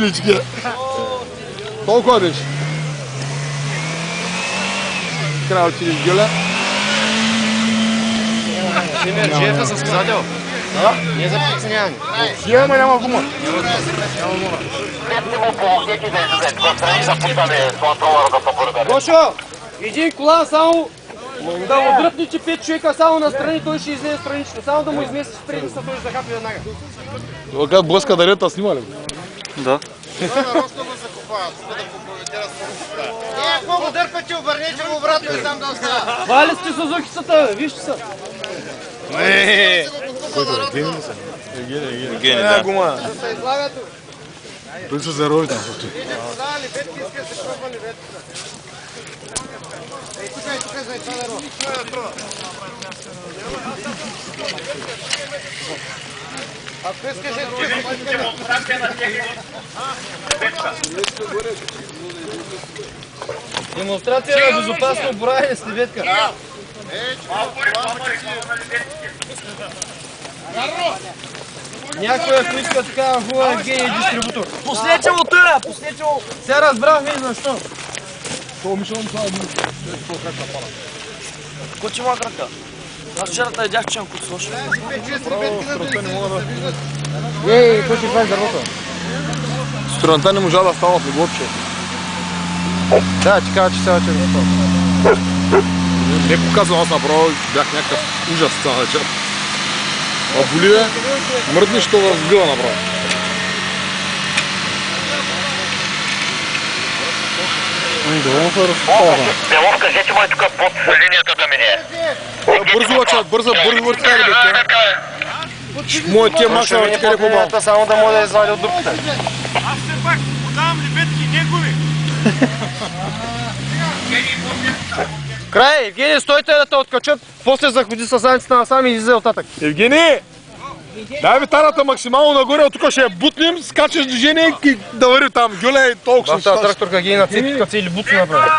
училичке. Толкова беше. Край училище, Гюля. Пример, жеха с сказател. Не за преценяване. Ама няма гума. Гошо, един колан само да му дръпнете 5 човека само настрани, той ще излезе странично. Само да му изместиш предница, той ще захапи веднага. Това как блъска дарета снима ли? Да. Нарочно го закопават, за да компрометира скоростта. Ако го дърпате, обърнете го обратно и там да остава. Хвали сте Сузукицата, вижте са. Евгений, да. Гума. Да се излагат. Той се зарови там. Видите, продава лебедки, иска да се пробва лебедката. Ей, тук за това да роби. Ако искаш, Демонстрация на безопасно боравене с лебедка. Някой, ако иска такава хубава, Евгений дистрибутор. Пуснете му тъя, пуснете му. Сега разбрахме и защо. Това мишъл му това Кой има крака? Аз вчера те видях, че имам слуша. Ей, той ще извади дървото. Струянта не можа да става в леглото. Да, ти кажа, че сега че го това. Не показвам, аз направо бях някакъв ужас цял вечер. А боли е, мръднеш това в гъла направо. Доволно се разпопава. Белов, кажете му е тук под линията да мине. Бързо лъчат, бързо въртка ли бе? Моят тия маша върти къде по-малко. Само да може да извади от дупката. Аз все пак подавам лебедки негови. Край, Евгений, стойте да те откачат, после заходи със саницата насам и излезе оттатък. Евгений! Дай ми тарата максимално нагоре, от тук ще я бутнем, скачаш движение и да върви там. Гюля и толкова В тази тракторка ги на цепи, като цели буци направи.